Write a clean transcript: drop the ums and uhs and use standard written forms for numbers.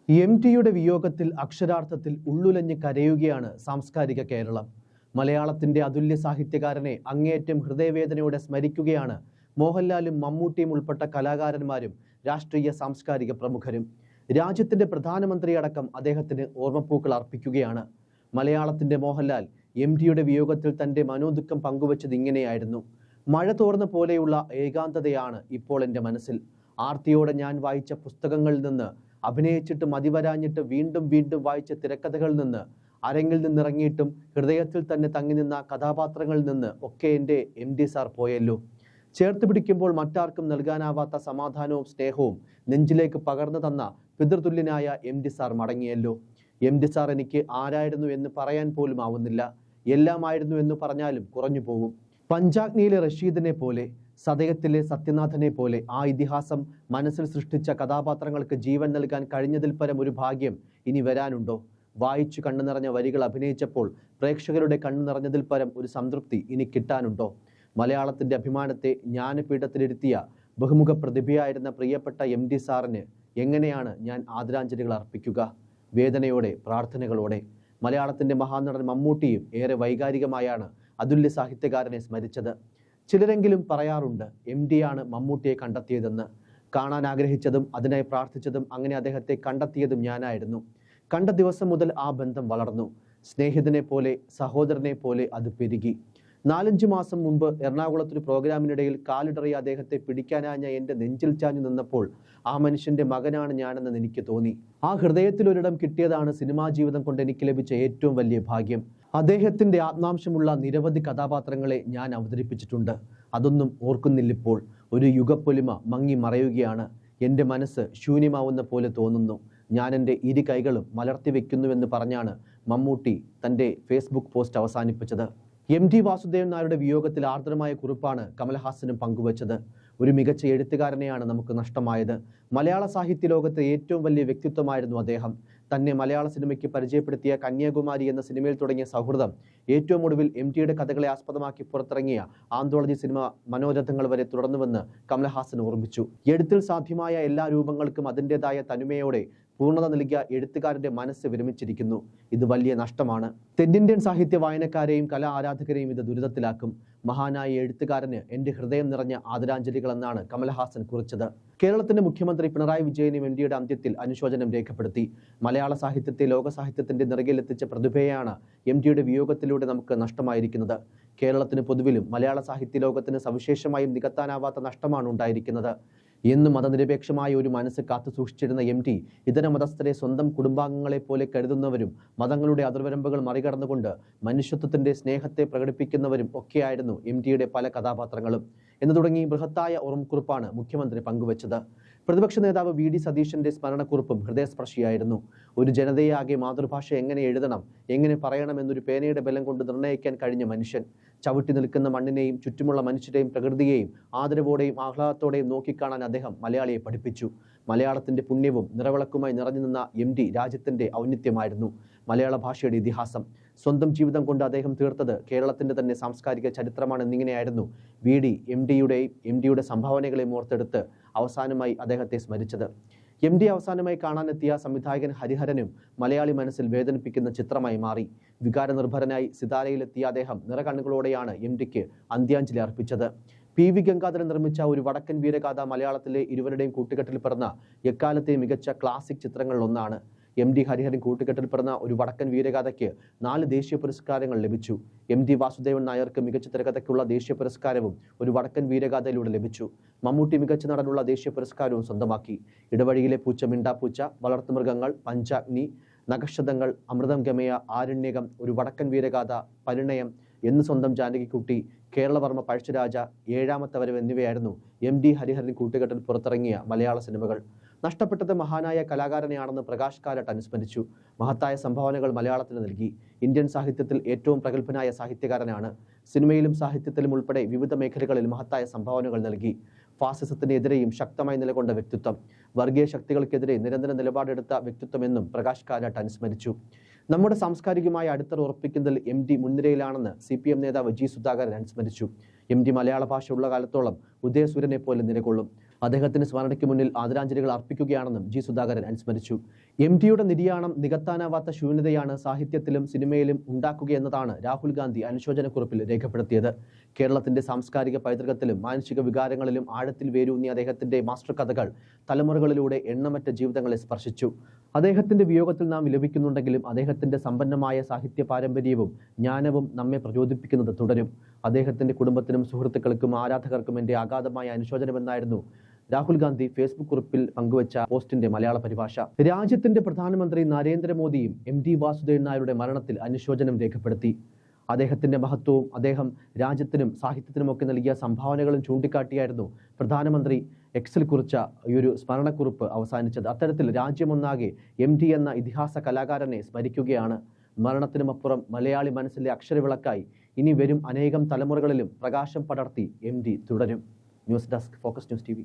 എം.ടിയുടെ വിയോഗത്തിൽ അക്ഷരാർത്ഥത്തിൽ ഉള്ളുലഞ്ഞ് കരയുകയാണ് സാംസ്കാരിക കേരളം. മലയാളത്തിന്റെ അതുല്യ സാഹിത്യകാരനെ അങ്ങേയറ്റം ഹൃദയവേദനയോടെ സ്മരിക്കുകയാണ് മോഹൻലാലും മമ്മൂട്ടിയും ഉൾപ്പെട്ട കലാകാരന്മാരും രാഷ്ട്രീയ സാംസ്കാരിക പ്രമുഖരും. രാജ്യത്തിന്റെ പ്രധാനമന്ത്രിയടക്കം അദ്ദേഹത്തിന് ഓർമ്മപ്പൂക്കൾ അർപ്പിക്കുകയാണ്. മലയാളത്തിന്റെ മോഹൻലാൽ എം.ടിയുടെ വിയോഗത്തിൽ തന്റെ മനോദുഃഖം പങ്കുവച്ചത് ഇങ്ങനെയായിരുന്നു. മഴ തോർന്ന പോലെയുള്ള ഏകാന്തതയാണ് ഇപ്പോൾ എൻ്റെ മനസ്സിൽ. ആർത്തിയോടെ ഞാൻ വായിച്ച പുസ്തകങ്ങളിൽ നിന്ന്, അഭിനയിച്ചിട്ട് മതിവരാഞ്ഞിട്ട് വീണ്ടും വീണ്ടും വായിച്ച തിരക്കഥകളിൽ നിന്ന്, അരങ്ങിൽ നിന്നിറങ്ങിയിട്ടും ഹൃദയത്തിൽ തന്നെ തങ്ങി നിന്ന കഥാപാത്രങ്ങളിൽ നിന്ന് ഒക്കെ എൻ്റെ എം.ടി സാർ പോയല്ലോ. ചേർത്ത് പിടിക്കുമ്പോൾ മറ്റാർക്കും നൽകാനാവാത്ത സമാധാനവും സ്നേഹവും നെഞ്ചിലേക്ക് പകർന്നു തന്ന പിതൃതുല്യനായ എം.ടി സാർ മടങ്ങിയല്ലോ. എം.ടി സാർ എനിക്ക് ആരായിരുന്നു എന്ന് പറയാൻ പോലും ആവുന്നില്ല. എല്ലാമായിരുന്നു എന്ന് പറഞ്ഞാലും കുറഞ്ഞു പോകും. പഞ്ചാഗ്നിയിലെ റഷീദിനെ പോലെ, സതയത്തിലെ സത്യനാഥനെ പോലെ ആ ഇതിഹാസം മനസ്സിൽ സൃഷ്ടിച്ച കഥാപാത്രങ്ങൾക്ക് ജീവൻ നൽകാൻ കഴിഞ്ഞതിൽ പരം ഒരു ഭാഗ്യം ഇനി വരാനുണ്ടോ? വായിച്ചു കണ്ണു നിറഞ്ഞ വരികൾ അഭിനയിച്ചപ്പോൾ പ്രേക്ഷകരുടെ കണ്ണു നിറഞ്ഞതിൽ പരം ഒരു സംതൃപ്തി ഇനി കിട്ടാനുണ്ടോ? മലയാളത്തിന്റെ അഭിമാനത്തെ ജ്ഞാനപീഠത്തിലിരുത്തിയ ബഹുമുഖ പ്രതിഭയായിരുന്ന പ്രിയപ്പെട്ട എം.ടി സാറിന് എങ്ങനെയാണ് ഞാൻ ആദരാഞ്ജലികൾ അർപ്പിക്കുക? വേദനയോടെ, പ്രാർത്ഥനകളോടെ. മലയാളത്തിന്റെ മഹാനടൻ മമ്മൂട്ടിയും ഏറെ വൈകാരികമായാണ് അതുല്യ സാഹിത്യകാരനെ സ്മരിച്ചത്. ചിലരെങ്കിലും പറയാറുണ്ട് എം.ടിയാണ് മമ്മൂട്ടിയെ കണ്ടെത്തിയതെന്ന്. കാണാൻ ആഗ്രഹിച്ചതും അതിനായി പ്രാർത്ഥിച്ചതും അങ്ങനെ അദ്ദേഹത്തെ കണ്ടെത്തിയതും ഞാനായിരുന്നു. കണ്ട ദിവസം മുതൽ ആ ബന്ധം വളർന്നു. സ്നേഹിതനെ പോലെ, സഹോദരനെ പോലെ അത് പെരുകി. 4-5 മാസം മുമ്പ് എറണാകുളത്തൊരു പ്രോഗ്രാമിനിടയിൽ കാലിടറിയ അദ്ദേഹത്തെ പിടിക്കാനാഞ്ഞ എൻ്റെ നെഞ്ചിൽ ചാഞ്ഞു നിന്നപ്പോൾ ആ മനുഷ്യന്റെ മകനാണ് ഞാനെന്ന് എനിക്ക് തോന്നി. ആ ഹൃദയത്തിലൊരിടം കിട്ടിയതാണ് സിനിമാ ജീവിതം കൊണ്ട് എനിക്ക് ലഭിച്ച ഏറ്റവും വലിയ ഭാഗ്യം. അദ്ദേഹത്തിന്റെ ആത്മാംശമുള്ള നിരവധി കഥാപാത്രങ്ങളെ ഞാൻ അവതരിപ്പിച്ചിട്ടുണ്ട്. അതൊന്നും ഓർക്കുന്നില്ലിപ്പോൾ. ഒരു യുഗപ്പൊലിമ മങ്ങി മറയുകയാണ്. എൻ്റെ മനസ്സ് ശൂന്യമാവുന്ന പോലെ തോന്നുന്നു. ഞാൻ എൻ്റെ ഇരു കൈകളും മലർത്തി വെക്കുന്നുവെന്ന് പറഞ്ഞാണ് മമ്മൂട്ടി തൻ്റെ ഫേസ്ബുക്ക് പോസ്റ്റ് അവസാനിപ്പിച്ചത്. എം.ടി വാസുദേവൻ നായരുടെ വിയോഗത്തിൽ ആർദ്രമായ കുറിപ്പാണ് കമൽഹാസനും പങ്കുവച്ചത്. ഒരു മികച്ച എഴുത്തുകാരനെയാണ് നമുക്ക് നഷ്ടമായത്. മലയാള സാഹിത്യ ലോകത്തെ ഏറ്റവും വലിയ വ്യക്തിത്വമായിരുന്നു അദ്ദേഹം. തന്നെ മലയാള സിനിമയ്ക്ക് പരിചയപ്പെടുത്തിയ കന്യാകുമാരി എന്ന സിനിമയിൽ തുടങ്ങിയ സൗഹൃദം ഏറ്റവും ഒടുവിൽ എം.ടിയുടെ കഥകളെ ആസ്പദമാക്കി പുറത്തിറങ്ങിയ ആന്തോളജി സിനിമ മനോരഥങ്ങൾ വരെ തുടർന്നുവെന്ന് കമൽഹാസൻ ഓർമ്മിച്ചു. എഴുത്തിൽ സാധ്യമായ എല്ലാ രൂപങ്ങൾക്കും അതിൻ്റെതായ തനിമയോടെ പൂർണ്ണത നൽകിയ എഴുത്തുകാരന്റെ മനസ്സ് വിരമിച്ചിരിക്കുന്നു. ഇത് വലിയ നഷ്ടമാണ്. തെന്നിന്ത്യൻ സാഹിത്യ വായനക്കാരെയും കലാ ആരാധകരെയും ഇത് ദുരിതത്തിലാക്കും. മഹാനായ എഴുത്തുകാരന് എൻ്റെ ഹൃദയം നിറഞ്ഞ ആദരാഞ്ജലികൾ എന്നാണ് കമൽഹാസൻ കുറിച്ചത്. കേരളത്തിന്റെ മുഖ്യമന്ത്രി പിണറായി വിജയനും എം.ടിയുടെ അന്ത്യത്തിൽ അനുശോചനം രേഖപ്പെടുത്തി. മലയാള സാഹിത്യത്തെ ലോക സാഹിത്യത്തിന്റെ നിറകിലെത്തിച്ച പ്രതിഭയാണ് എം.ടിയുടെ വിയോഗത്തിലൂടെ നമുക്ക് നഷ്ടമായിരിക്കുന്നത്. കേരളത്തിന് പൊതുവിലും മലയാള സാഹിത്യ ലോകത്തിന് സവിശേഷമായും നികത്താനാവാത്ത നഷ്ടമാണ് ഉണ്ടായിരിക്കുന്നത്. എന്നും മതനിരപേക്ഷമായ ഒരു മനസ്സ് കാത്തു സൂക്ഷിച്ചിരുന്ന എം.ടി ഇതര മതസ്ഥരെ സ്വന്തം കുടുംബാംഗങ്ങളെ പോലെ കരുതുന്നവരും മതങ്ങളുടെ അതിർവരമ്പുകൾ മറികടന്നുകൊണ്ട് മനുഷ്യത്വത്തിന്റെ സ്നേഹത്തെ പ്രകടിപ്പിക്കുന്നവരും ഒക്കെയായിരുന്നു എം.ടിയുടെ പല കഥാപാത്രങ്ങളും എന്ന് തുടങ്ങി ബൃഹത്തായ ഓർമ്മക്കുറിപ്പാണ് മുഖ്യമന്ത്രി പങ്കുവച്ചത്. പ്രതിപക്ഷ നേതാവ് വി.ഡി. സതീശന്റെ സ്മരണക്കുറിപ്പും ഹൃദയസ്പർശിയായിരുന്നു. ഒരു ജനതയാകെ മാതൃഭാഷ എങ്ങനെ എഴുതണം, എങ്ങനെ പറയണം എന്നൊരു പേനയുടെ ബലം കൊണ്ട് നിർണ്ണയിക്കാൻ കഴിഞ്ഞ മനുഷ്യൻ. ചവിട്ടി നിൽക്കുന്ന മണ്ണിനെയും ചുറ്റുമുള്ള മനുഷ്യരെയും പ്രകൃതിയെയും ആദരവോടെയും ആഹ്ലാദത്തോടെയും നോക്കിക്കാണാൻ അദ്ദേഹം മലയാളിയെ പഠിപ്പിച്ചു. മലയാളത്തിന്റെ പുണ്യവും നിറവിളക്കുമായി നിറഞ്ഞു നിന്ന എം.ടി രാജ്യത്തിന്റെ ഔന്നിത്യമായിരുന്നു. മലയാള ഭാഷയുടെ ഇതിഹാസം സ്വന്തം ജീവിതം കൊണ്ട് അദ്ദേഹം തീർത്തത് കേരളത്തിന്റെ തന്നെ സാംസ്കാരിക ചരിത്രമാണെന്നിങ്ങനെയായിരുന്നു വി.ഡി. എം.ടിയുടെ സംഭാവനകളെ ഓർത്തെടുത്ത് അവസാനമായി അദ്ദേഹത്തെ സ്മരിച്ചത്. എം.ടി അവസാനമായി കാണാനെത്തിയ സംവിധായകൻ ഹരിഹരനും മലയാളി മനസ്സിൽ വേദനിപ്പിക്കുന്ന ചിത്രമായി മാറി. വികാരനിർഭരനായി സിതാരയിലെത്തിയ അദ്ദേഹം നിറകണ്ണുകളോടെയാണ് എം.ടിക്ക് അന്ത്യാഞ്ജലി അർപ്പിച്ചത്. പി.വി. ഗംഗാധരൻ നിർമ്മിച്ച ഒരു വടക്കൻ വീരഗാഥ മലയാളത്തിലെ ഇരുവരുടെയും കൂട്ടുകെട്ടിൽ പിറന്ന എക്കാലത്തെ മികച്ച ക്ലാസിക് ചിത്രങ്ങളിൽ ഒന്നാണ്. എം.ടി ഹരിഹരൻ കൂട്ടുകെട്ടിൽ പിറന്ന ഒരു വടക്കൻ വീരഗാഥയ്ക്ക് 4 ദേശീയ പുരസ്കാരങ്ങൾ ലഭിച്ചു. എം.ടി വാസുദേവൻ നായർക്ക് മികച്ച തിരക്കഥയ്ക്കുള്ള ദേശീയ പുരസ്കാരവും ഒരു വടക്കൻ വീരഗാഥയിലൂടെ ലഭിച്ചു. മമ്മൂട്ടി മികച്ച നടനുള്ള ദേശീയ പുരസ്കാരവും സ്വന്തമാക്കി. ഇടവഴിയിലെ പൂച്ച, മിണ്ടാപ്പൂച്ച, വളർത്തുമൃഗങ്ങൾ, പഞ്ചാഗ്നി, നഖശതങ്ങൾ, അമൃതം ഗമയ, ആരണ്യകം, ഒരു വടക്കൻ വീരഗാഥ, പരിണയം, എന്ന് സ്വന്തം ജാനകിക്കുട്ടി, കേരളവർമ്മ പഴശ്ശിരാജ, ഏഴാമത്തെ വരവ് എന്നിവയായിരുന്നു എം.ടി ഹരിഹരൻ കൂട്ടുകെട്ടിൽ പുറത്തിറങ്ങിയ മലയാള സിനിമകൾ. നഷ്ടപ്പെട്ടത് മഹാനായ കലാകാരനെയാണെന്ന് പ്രകാശ് കാരാട്ട് അനുസ്മരിച്ചു. മഹത്തായ സംഭാവനകൾ മലയാളത്തിന് നൽകി. ഇന്ത്യൻ സാഹിത്യത്തിൽ ഏറ്റവും പ്രഗത്ഭനായ സാഹിത്യകാരനാണ്. സിനിമയിലും സാഹിത്യത്തിലും ഉൾപ്പെടെ വിവിധ മേഖലകളിൽ മഹത്തായ സംഭാവനകൾ നൽകി. ഫാസിസത്തിനെതിരെയും ശക്തമായി നിലകൊണ്ട വ്യക്തിത്വം, വർഗീയ ശക്തികൾക്കെതിരെ നിരന്തര നിലപാടെടുത്ത വ്യക്തിത്വമെന്നും പ്രകാശ് കാരാട്ട് അനുസ്മരിച്ചു. നമ്മുടെ സാംസ്കാരികമായ അടിത്തറ ഉറപ്പിക്കുന്നതിൽ എം.ടി മുൻനിരയിലാണെന്ന് CPM നേതാവ് G. സുധാകരൻ അനുസ്മരിച്ചു. എം.ടി മലയാള ഭാഷ ഉള്ള കാലത്തോളം ഉദയസൂര്യനെ പോലെ നിലകൊള്ളും. അദ്ദേഹത്തിന്റെ സ്മരണയ്ക്ക് മുന്നിൽ ആദരാഞ്ജലികൾ അർപ്പിക്കുകയാണെന്നും ജി സുധാകരൻ അനുസ്മരിച്ചു. MTയുടെ നിര്യാണം നികത്താനാവാത്ത ശൂന്യതയാണ് സാഹിത്യത്തിലും സിനിമയിലും ഉണ്ടാക്കുകയെന്നതാണ് രാഹുൽ ഗാന്ധി അനുശോചനക്കുറിപ്പിൽ രേഖപ്പെടുത്തിയത്. കേരളത്തിന്റെ സാംസ്കാരിക പൈതൃകത്തിലും മാനസിക വികാരങ്ങളിലും ആഴത്തിൽ വേരൂന്നിയ അദ്ദേഹത്തിന്റെ മാസ്റ്റർ കഥകൾ തലമുറകളിലൂടെ എണ്ണമറ്റ ജീവിതങ്ങളെ സ്പർശിച്ചു. അദ്ദേഹത്തിന്റെ വിയോഗത്തിൽ നാം വിലപിക്കുന്നുണ്ടെങ്കിലും അദ്ദേഹത്തിന്റെ സമ്പന്നമായ സാഹിത്യ പാരമ്പര്യവും ജ്ഞാനവും നമ്മെ പ്രചോദിപ്പിക്കുന്നത് തുടരും. അദ്ദേഹത്തിന്റെ കുടുംബത്തിനും സുഹൃത്തുക്കൾക്കും ആരാധകർക്കും എൻ്റെ അഗാധമായ അനുശോചനമെന്നായിരുന്നു രാഹുൽ ഗാന്ധി ഫേസ്ബുക്ക് കുറിപ്പിൽ പങ്കുവച്ച പോസ്റ്റിന്റെ മലയാള പരിഭാഷ. രാജ്യത്തിന്റെ പ്രധാനമന്ത്രി നരേന്ദ്രമോദിയും MT വാസുദേവൻ നായരുടെ മരണത്തിൽ അനുശോചനം രേഖപ്പെടുത്തി. അദ്ദേഹത്തിന്റെ മഹത്വവും അദ്ദേഹം രാജ്യത്തിനും സാഹിത്യത്തിനുമൊക്കെ നൽകിയ സംഭാവനകളും ചൂണ്ടിക്കാട്ടിയായിരുന്നു പ്രധാനമന്ത്രി എക്സിൽ കുറിച്ച ഈ ഒരു സ്മരണക്കുറിപ്പ് അവസാനിച്ചത്. അത്തരത്തിൽ രാജ്യമൊന്നാകെ MT എന്ന ഇതിഹാസ കലാകാരനെ സ്മരിക്കുകയാണ്. മരണത്തിനുമപ്പുറം മലയാളി മനസ്സിലെ അക്ഷരവിളക്കായി ഇനി വരും അനേകം തലമുറകളിലും പ്രകാശം പടർത്തി MT തുടരും. News desk, focus news TV.